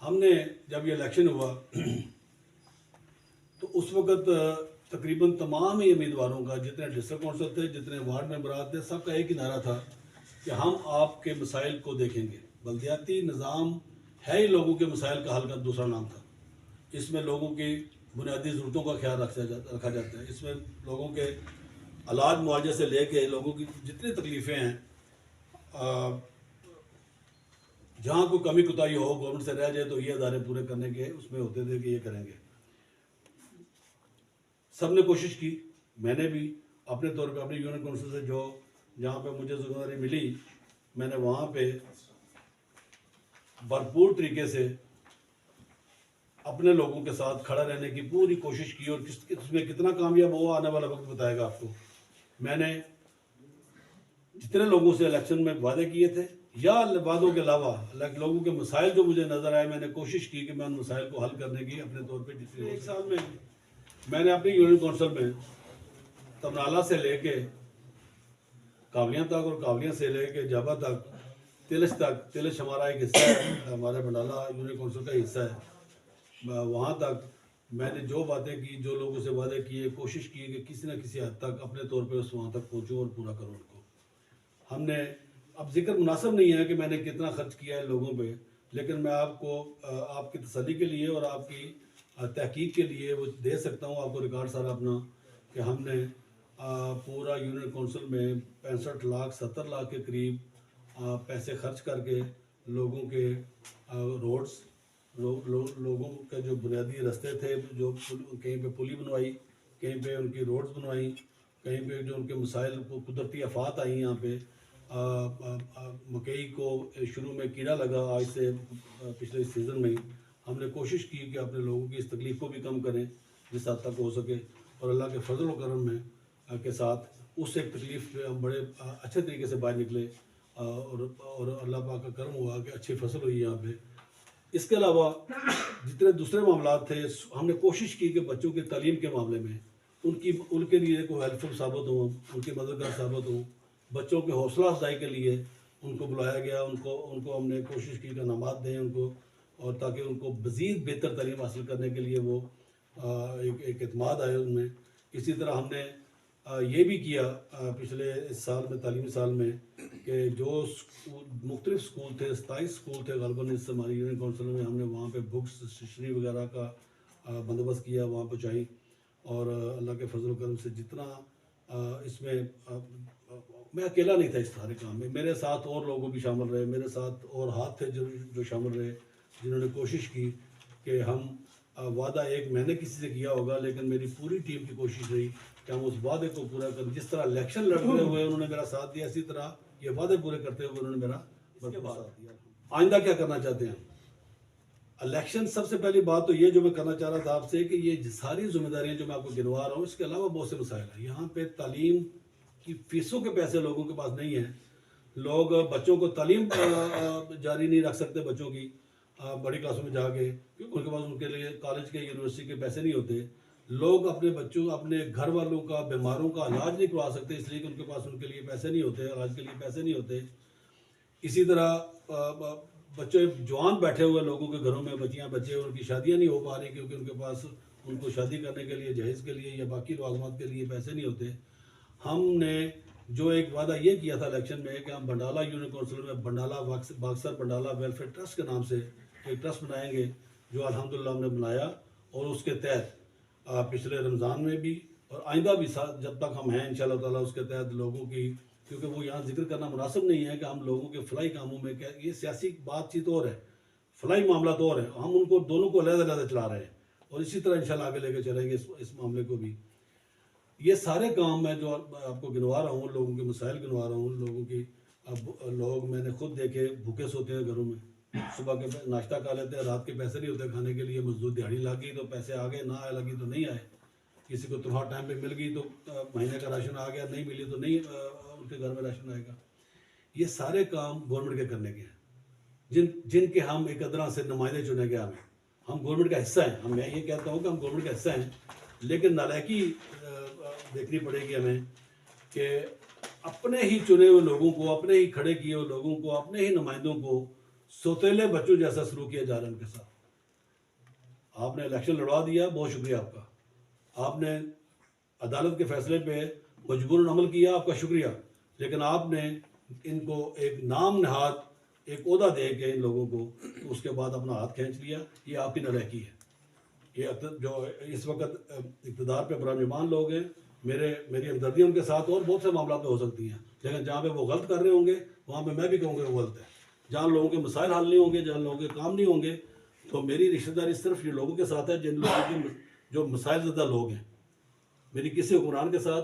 हमने जब ये इलेक्शन हुआ तो उस वक़्त तकरीबन तमाम ही उम्मीदवारों का, जितने डिस्ट्रिक्ट काउंसिल थे, जितने वार्ड मेंबर थे, सबका एक ही नारा था कि हम आपके मसाइल को देखेंगे। बल्दियाती निज़ाम है ही लोगों के मसाइल का हल का दूसरा नाम था। इसमें लोगों की बुनियादी ज़रूरतों का ख्याल रखा जाता है। इसमें लोगों के इलाज मुआवजे से लेके लोगों की जितनी तकलीफ़ें हैं, जहाँ कोई कमी कुताही हो गवर्नमेंट से रह जाए तो ये अदारे पूरे करने के उसमें होते थे कि ये करेंगे। सब ने कोशिश की, मैंने भी अपने तौर पे अपनी यूनियन काउंसिल से जो जहाँ पे मुझे जिम्मेदारी मिली, मैंने वहाँ पे भरपूर तरीके से अपने लोगों के साथ खड़ा रहने की पूरी कोशिश की और किसमें कितना कामयाब हुआ आने वाला वक्त बताएगा आपको। मैंने जितने लोगों से इलेक्शन में वादे किए थे या वादों के अलावा लोगों के मसाइल जो मुझे नज़र आए, मैंने कोशिश की कि मैं उन मसाइल को हल करने की अपने तौर पे जितने एक साल में मैंने अपनी यूनियन काउंसिल में तमनाला से लेके कावलियाँ तक और कावलियाँ से लेके जाबा तक तिलश तक, तिलश हमारा एक हिस्सा है, हमारे बंडाला यूनियन काउंसिल का हिस्सा है, वहाँ तक मैंने जो बातें की, जो लोगों से वादे किए, कोशिश की कि किसी न किसी हद तक अपने तौर पे उस वहाँ तक पहुँचूँ और पूरा करूँ उनको। हमने अब जिक्र मुनासिब नहीं है कि मैंने कितना खर्च किया है लोगों पे, लेकिन मैं आपको आपकी तसल्ली के लिए और आपकी तहकीक के लिए वो दे सकता हूँ आपको रिकॉर्ड सारा अपना, कि हमने पूरा यूनियन काउंसिल में 65 लाख 70 लाख के करीब पैसे खर्च करके लोगों के रोड्स लोगों के जो बुनियादी रास्ते थे, जो कहीं पे पुली बनवाई, कहीं पे उनकी रोड्स बनवाई, कहीं पे जो उनके मसाइल को कुदरती आफात आई यहाँ पे, मकई को शुरू में कीड़ा लगा, आज से पिछले सीज़न में ही हमने कोशिश की कि अपने लोगों की इस तकलीफ़ को भी कम करें जिस हद तक हो सके, और अल्लाह के फजल करम में के साथ उस एक तकलीफ़ से हम बड़े अच्छे तरीके से बाहर निकले, और अल्लाह पाक का करम हुआ कि अच्छी फसल हुई यहाँ पे। इसके अलावा जितने दूसरे मामला थे, हमने कोशिश की कि बच्चों की तालीम के मामले में उनके लिए कोई हेल्पफुल साबित हो, उनकी मददगार साबित हो। बच्चों के हौसला अफजाई के लिए उनको बुलाया गया, उनको हमने कोशिश की कि इनामात दें उनको, और ताकि उनको मज़ीद बेहतर तालीम हासिल करने के लिए वो एक एतमाद आए उनमें। इसी तरह हमने ये भी किया पिछले इस साल में, तालीमी साल में, कि जो मुख्तलिफ स्कूल थे, 27 स्कूल थे गलबन इस हमारी यूनियन काउंसिल में, हमने वहाँ पे बुक्स स्टेशनरी वगैरह का बंदोबस्त किया, वहाँ पहुँचाई, और अल्लाह के फजल करम से जितना इसमें मैं अकेला नहीं था इस सारे काम में, मेरे साथ और लोग भी शामिल रहे, मेरे साथ और हाथ थे जो शामिल रहे, जिन्होंने कोशिश की कि हम वादा एक मैंने किसी से किया होगा, लेकिन मेरी पूरी टीम की कोशिश रही कि हम उस वादे को पूरा करें। जिस तरह इलेक्शन लड़ते हुए उन्होंने मेरा साथ दिया, इसी तरह ये वादे पूरे करते हुए उन्होंने मेरा भरपूर साथ दिया। आइंदा क्या करना चाहते हैं? इलेक्शन, सबसे पहली बात तो ये जो मैं करना चाह रहा था आपसे, कि ये सारी जिम्मेदारियां जो मैं आपको गिनवा रहा हूँ, इसके अलावा बहुत से मसाइल हैं। यहाँ पे तालीम की फीसों के पैसे लोगों के पास नहीं है, लोग बच्चों को तालीम जारी नहीं रख सकते बच्चों की बड़ी क्लासों में जाके, क्योंकि उनके पास उनके लिए कॉलेज के यूनिवर्सिटी के पैसे नहीं होते। लोग अपने बच्चों, अपने घर वालों का, बीमारों का इलाज नहीं करवा सकते, इसलिए कि उनके पास उनके लिए पैसे नहीं होते, इलाज के लिए पैसे नहीं होते। इसी तरह बच्चे जवान बैठे हुए लोगों के घरों में, बच्चियां बच्चे, उनकी शादियां नहीं हो पा रही क्योंकि उनके पास उनको शादी करने के लिए, जहेज़ के लिए या बाकी लवाजमात के लिए पैसे नहीं होते। हमने जो एक वादा ये किया था इलेक्शन में कि हम बंडाला यूनियन काउंसिल में Bandala boxer Bandala welfare trust के नाम से एक ट्रस्ट बनाएंगे, जो अल्हम्दुलिल्लाह हमने बनाया, और उसके तहत पिछले रमज़ान में भी और आइंदा भी जब तक हम हैं इंशाअल्लाह ताला, उसके तहत लोगों की, क्योंकि वो यहाँ जिक्र करना मुनासिब नहीं है कि हम लोगों के फलाई कामों में, क्या ये सियासी बातचीत और है, फलाई मामला तो और है, हम उनको दोनों को अलग-अलग चला रहे हैं, और इसी तरह इंशाल्लाह आगे लेके चलेंगे इस मामले को भी। ये सारे काम मैं जो आपको गिनवा रहा हूँ, लोगों के मसाइल गिनवा रहा हूँ, लोगों की, अब लोग मैंने खुद देखे भूखे सोते हैं घरों में, सुबह के नाश्ता खा लेते हैं, रात के पैसे नहीं होते खाने के लिए, मजदूर दिहाड़ी लग गई तो पैसे आ गए, ना लगी तो नहीं आए, किसी को तनख्वाह टाइम पे मिल गई तो महीने का राशन आ गया, नहीं मिली तो नहीं उनके घर में राशन आएगा। ये सारे काम गवर्नमेंट के करने के हैं, जिनके हम एक अदना से नुमाइंदे चुने गए, हम गवर्नमेंट का हिस्सा हैं। मैं ये कहता हूँ कि हम गवर्नमेंट का हिस्सा हैं, लेकिन नालायकी देखनी पड़ेगी हमें कि अपने ही चुने हुए लोगों को, अपने ही खड़े किए हुए लोगों को, अपने ही नुमाइंदों को सौतेले बच्चों जैसा शुरू किया जा रहा है उनके साथ। आपने इलेक्शन लड़वा दिया, बहुत शुक्रिया आपका। आपने अदालत के फैसले पे मजबूरन अमल किया, आपका शुक्रिया। लेकिन आपने इनको एक नाम नहाद एक ओहदा दे के इन लोगों को, तो उसके बाद अपना हाथ खींच लिया। ये आपकी नालायकी है। ये जो इस वक्त इक़्तिदार पे बराजमान लोग हैं, मेरी हमदर्दी उनके साथ और बहुत से मामला पे हो सकती हैं, लेकिन जहाँ पे वो गलत कर रहे होंगे वहाँ पे मैं भी कहूँगा वो गलत है। जहाँ लोगों के मसाइल हल नहीं होंगे, जहाँ लोगों के काम नहीं होंगे, तो मेरी रिश्तेदारी सिर्फ ये लोगों के साथ है जिन लोगों की जो मसाइल ज़्यादा लोग हैं। मेरी किसी हुक्मरान के साथ,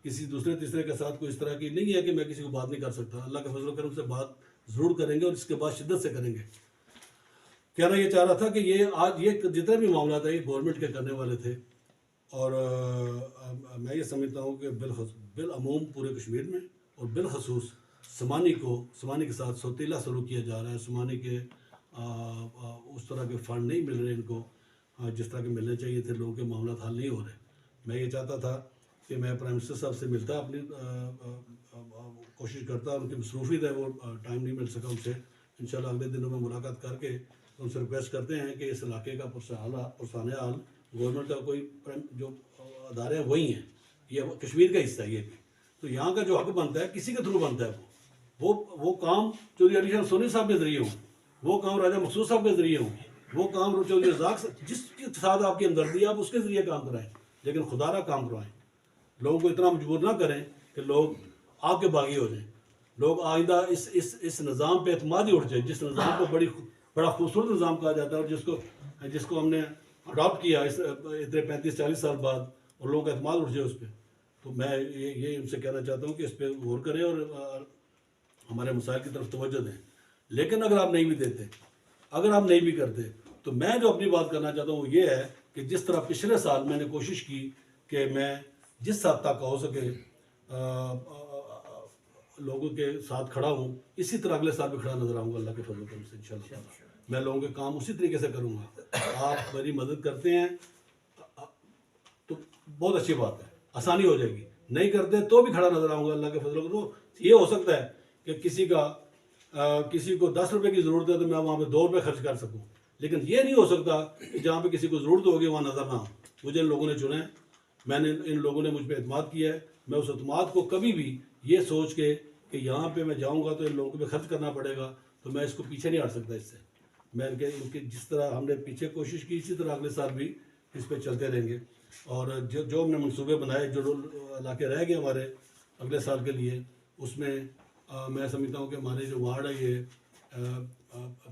किसी दूसरे तीसरे के साथ कोई इस तरह की नहीं है कि मैं किसी को बात नहीं कर सकता। अल्लाह के फजल करम से बात ज़रूर करेंगे और इसके बाद शिद्दत से करेंगे। कहना ये चाह रहा था कि ये आज ये जितने भी मामला थे ये गवर्नमेंट के करने वाले थे, और मैं ये समझता हूँ कि बिलअमूम पूरे कश्मीर में और बिलखसूस समानी के साथ सौतीला सलूक किया जा रहा है। समानी के उस तरह के फ़ंड नहीं मिल रहे इनको जिस तरह के मिलने चाहिए थे। लोगों के मामला हल नहीं हो रहे। मैं ये चाहता था कि मैं प्राइम मिनिस्टर साहब से मिलता, अपनी कोशिश करता, उनकी मसरूफियत है, वो टाइम नहीं मिल सका उनसे। इंशाल्लाह अगले दिनों में मुलाकात करके उनसे रिक्वेस्ट करते हैं कि इस इलाके का पुरसान हाल गवर्नमेंट का कोई जो अदारे हैं वही हैं, ये कश्मीर का हिस्सा है ये भी। तो यहाँ का जो हक बनता है किसी के थ्रू बनता है, वो काम चौधरी अली शाह सोनी साहब के ज़रिए हो, वो काम राजा मकसूद साहब के ज़रिए हो, वो काम चौधरी रज़ाक जिसके साथ आपकी हमदर्दी आप उसके ज़रिए काम कराएं, लेकिन खुदारा काम करवाएं। लोगों को इतना मजबूर ना करें कि लोग आपके बागी हो जाएं। लोग आइंदा इस निज़ाम पे एतमाद ही उठ जाए, जिस निज़ाम को बड़ा खूबसूरत निज़ाम कहा जाता है और जिसको हमने अडॉप्ट किया इतने 35-40 साल बाद, और लोगों का एतमाद उठ जाए उस पर। तो मैं ये उनसे कहना चाहता हूँ कि इस पर गौर करें और हमारे मसाइल की तरफ तवज्जो दें। लेकिन अगर आप नहीं भी देते, अगर आप नहीं भी करते, तो मैं जो अपनी बात करना चाहता हूँ वो ये है कि जिस तरह पिछले साल मैंने कोशिश की कि मैं जिस हद तक हो सके लोगों के साथ खड़ा हूँ, इसी तरह अगले साल भी खड़ा नजर आऊँगा अल्लाह के फजल से इंशाल्लाह। मैं लोगों के काम उसी तरीके से करूँगा। आप मेरी मदद करते हैं तो बहुत अच्छी बात है, आसानी हो जाएगी। नहीं करते तो भी खड़ा नजर आऊँगा अल्लाह के फजल। तो ये हो सकता है कि किसी को 10 रुपये की ज़रूरत है तो मैं वहाँ पे 2 रुपये खर्च कर सकूँ, लेकिन ये नहीं हो सकता कि जहाँ पे किसी को ज़रूरत होगी वहाँ नज़र ना हो। मुझे इन लोगों ने चुना है, मैंने इन लोगों ने मुझ पर एतमाद किया है। मैं उस एतमाद को कभी भी ये सोच के कि यहाँ पे मैं जाऊँगा तो इन लोगों को भी खर्च करना पड़ेगा, तो मैं इसको पीछे नहीं हट सकता इससे। मैं इनके जिस तरह हमने पीछे कोशिश की, इसी तरह अगले साल भी इस पर चलते रहेंगे। और जो हमने मनसूबे बनाए, जो इलाके रह गए हमारे अगले साल के लिए, उसमें मैं समझता हूँ कि हमारे जो वार्ड है ये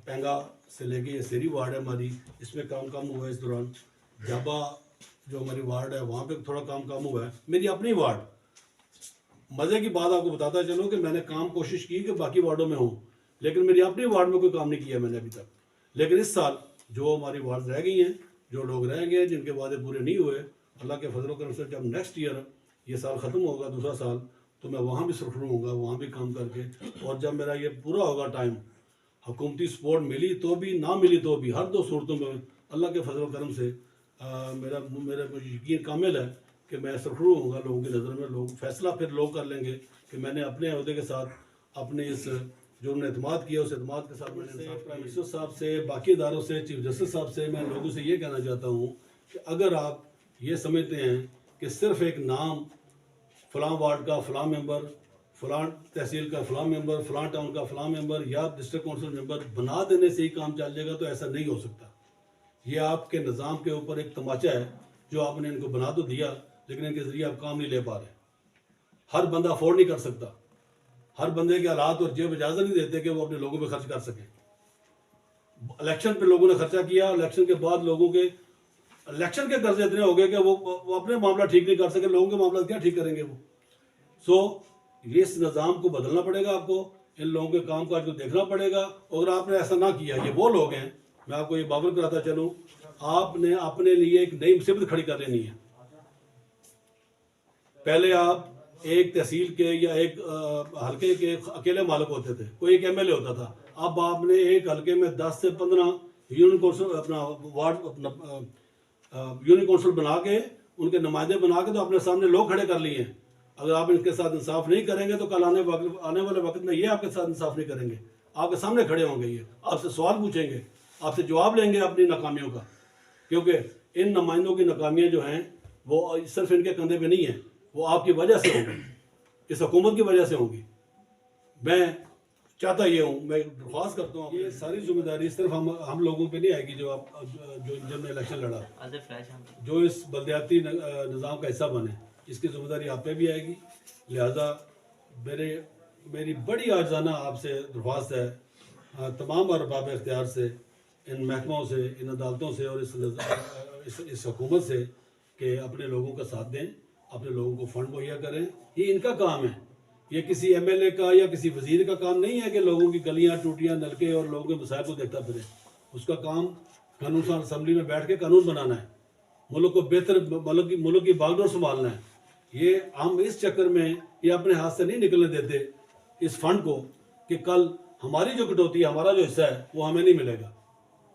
पेंगा से लेके ये सेरी वार्ड है हमारी, इसमें काम कम हुआ है इस दौरान। जाबा जो हमारी वार्ड है वहाँ पे थोड़ा काम कम हुआ है। मेरी अपनी वार्ड, मज़े की बात आपको बताता चलो कि मैंने काम कोशिश की कि बाकी वार्डों में हूँ, लेकिन मेरी अपनी वार्ड में कोई काम नहीं किया मैंने अभी तक। लेकिन इस साल जो हमारी वार्ड रह गई हैं, जो लोग रह गए हैं, जिनके वादे पूरे नहीं हुए, अल्लाह के फजल करम से जब नेक्स्ट ईयर ये साल ख़त्म होगा, दूसरा साल, तो मैं वहाँ भी सुरखरू होऊंगा, वहाँ भी काम करके। और जब मेरा ये पूरा होगा टाइम, हुकूमती सपोर्ट मिली तो भी, ना मिली तो भी, हर 2 सूरतों में अल्लाह के फजल करम से मेरा यकीन कामिल है कि मैं सुरखरू होऊंगा लोगों की नज़र में। लोग फैसला फिर लोग कर लेंगे कि मैंने अपने अहदे के साथ, अपने इस जो उन्होंने एतमाद किया उस एतमाद के साथ मैंने प्राइम मिनिस्टर साहब से, बाकी इदारों से, चीफ जस्टिस साहब से, मैं लोगों से ये कहना चाहता हूँ कि अगर आप ये समझते हैं कि सिर्फ एक नाम फ़लाँ वार्ड का फ़लाँ मेंबर, फ़लाँ तहसील का फ़लाँ मेंबर, फ़लाँ टाउन का फ़लाँ मेंबर या डिस्ट्रिक्ट काउंसिल मेंबर बना देने से ही काम चल जाएगा, तो ऐसा नहीं हो सकता। ये आपके निज़ाम के ऊपर एक तमाचा है जो आपने इनको बना तो दिया, लेकिन इनके ज़रिए आप काम नहीं ले पा रहे। हर बंदा अफोर्ड नहीं कर सकता, हर बंदे के हालात और जेब इजाज़त नहीं देते कि वो अपने लोगों पे खर्च कर सके। इलेक्शन पे लोगों ने खर्चा किया, इलेक्शन के बाद लोगों के इलेक्शन के कर्जे इतने हो गए कि वो अपने मामला ठीक नहीं कर सके, लोगों के मामला क्या ठीक करेंगे वो। ये इस निज़ाम को बदलना पड़ेगा आपको, इन लोगों के काम काज को देखना पड़ेगा। अगर आपने ऐसा ना किया, ये वो लोग हैं, मैं आपको ये बाबर कराता चलूँ, आपने अपने लिए एक नई मुसीबत खड़ी कर लेनी है। पहले आप एक तहसील के या एक हल्के के अकेले मालिक होते थे, कोई एक MLA होता था। अब आपने एक हल्के में 10 से 15 यूनियन कौंसिल, अपना वार्ड, अपना यूनियन कौंसिल बना के, उनके नुमाइंदे बना के तो अपने सामने लोग खड़े कर लिए हैं। अगर आप इनके साथ इंसाफ नहीं करेंगे तो कल आने वाले वक्त में ये आपके साथ इंसाफ नहीं करेंगे, आपके सामने खड़े होंगे, ये आपसे सवाल पूछेंगे, आपसे जवाब लेंगे अपनी नाकामियों का। क्योंकि इन नुमाइंदों की नाकामियाँ जो हैं वो सिर्फ इनके कंधे पे नहीं है, वो आपकी वजह से होगी, इस हुकूमत की वजह से होगी। मैं चाहता ये हूँ, मैं दरख्वास्त करता हूँ, ये सारी जिम्मेदारी सिर्फ हम लोगों पे नहीं आएगी जो जिनने इलेक्शन लड़ा, जो इस बलदियाती निज़ाम का हिस्सा बने, इसकी जिम्मेदारी आप पे भी आएगी। लिहाजा मेरी बड़ी आर्ज़ाना आपसे दरख्वास्त है, तमाम अरबाब इख्तियार से, इन महकमों से, इन अदालतों से और इस हुकूमत से कि अपने लोगों का साथ दें, अपने लोगों को फ़ंड मुहैया करें। ये इनका काम है, ये किसी एमएलए का या किसी वजीर का काम नहीं है कि लोगों की गलियां, टूटियां, नलके और लोगों के मसाइल को देखता फिरे। उसका काम कानून असम्बली में बैठ के कानून बनाना है, मुल्क को बेहतर, मुल्क की बागडोर संभालना है। ये हम इस चक्कर में ये अपने हाथ से नहीं निकलने देते इस फंड को कि कल हमारी जो कटौती है, हमारा जो हिस्सा है वो हमें नहीं मिलेगा।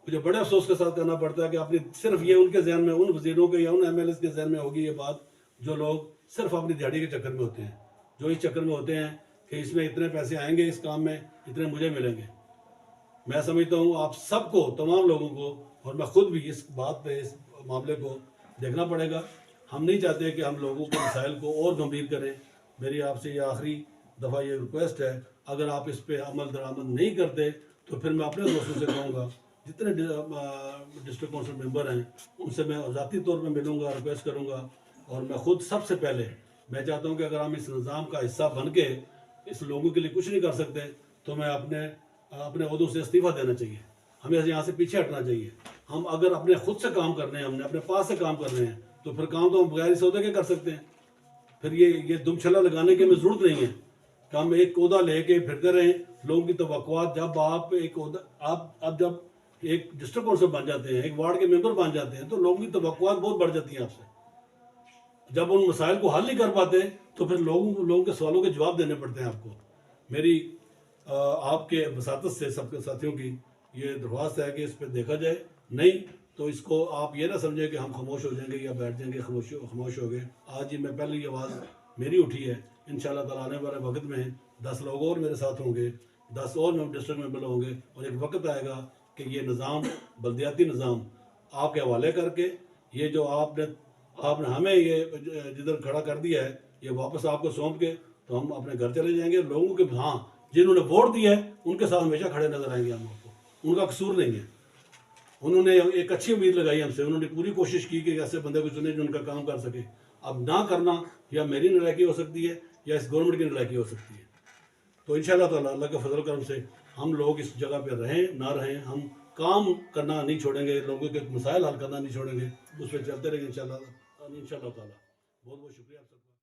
मुझे बड़े अफसोस के साथ कहना पड़ता है कि अपनी सिर्फ ये उनके जहन में, उन वजीरों के या उन एमएलए के जहन में होगी ये बात, जो लोग सिर्फ अपनी दिहाड़ी के चक्कर में होते हैं, जो इस चक्कर में होते हैं कि इसमें इतने पैसे आएंगे, इस काम में इतने मुझे मिलेंगे। मैं समझता हूँ आप सबको, तमाम लोगों को, और मैं खुद भी इस बात पे, इस मामले को देखना पड़ेगा। हम नहीं चाहते कि हम लोगों के मसाइल को और गंभीर करें। मेरी आपसे ये आखिरी दफ़ा ये रिक्वेस्ट है, अगर आप इस पर अमल दरामद नहीं करते तो फिर मैं अपने दोस्तों से कहूँगा, जितने डिस्ट्रिक्ट काउंसिल मेंबर हैं उनसे मैं ज़ाती तौर पे मिलूँगा, रिक्वेस्ट करूँगा। और मैं खुद सबसे पहले मैं चाहता हूँ कि अगर हम इस निज़ाम का हिस्सा बन के इस लोगों के लिए कुछ नहीं कर सकते तो मैं अपने ओहदों से इस्तीफ़ा देना चाहिए, हमें यहाँ से पीछे हटना चाहिए। हम अगर अपने खुद से काम कर रहे हैं, हमने अपने पास से काम कर रहे हैं, तो फिर काम तो हम बगैर सौदे के कर सकते हैं। फिर ये दुमछला लगाने की हमें ज़रूरत नहीं है कि हम एक ओहदा लेके फिरते रहें। लोगों की तवक्कुआत, जब आप एक ओहदा, आप जब एक डिस्ट्रिक्ट काउंसिल बन जाते हैं, एक वार्ड के मेंबर बन जाते हैं, तो लोगों की तवक्कुआत बहुत बढ़ जाती है आपसे। जब उन मसाइल को हल नहीं कर पाते तो फिर लोगों के सवालों के जवाब देने पड़ते हैं आपको। मेरी आपके वसातत से सबके साथियों की ये दरख्वास्त है कि इस पर देखा जाए, नहीं तो इसको आप ये ना समझें कि हम खामोश हो जाएंगे या बैठ जाएंगे खामोश हो गए। आज ही मैं पहली आवाज़ मेरी उठी है, इंशाल्लाह ताला आने वाले वक्त में 10 लोग और मेरे साथ होंगे, 10 और डिस्ट्रिक्ट मेंबर होंगे, और एक वक्त आएगा कि ये निज़ाम, बल्दियाती निज़ाम आपके हवाले करके, ये जो आपने हमें ये जिधर खड़ा कर दिया है, ये वापस आपको सौंप के तो हम अपने घर चले जाएंगे। लोगों के, हाँ, जिन्होंने वोट दिया है उनके साथ हमेशा खड़े नजर आएंगे हम आपको, उनका कसूर नहीं है। उन्होंने एक अच्छी उम्मीद लगाई हमसे, उन्होंने पूरी कोशिश की कि ऐसे बंदे को चुने जो उनका काम कर सके। अब ना करना या मेरी नालायकी हो सकती है या इस गवर्नमेंट की नालायकी हो सकती है। तो इंशाल्लाह ताला अल्लाह के फजल करम से हम लोग इस जगह पे रहें ना रहें, हम काम करना नहीं छोड़ेंगे, लोगों के मसाइल हल करना नहीं छोड़ेंगे, उस पर चलते रहेंगे इंशाल्लाह ताला। बहुत बहुत शुक्रिया आप सबका।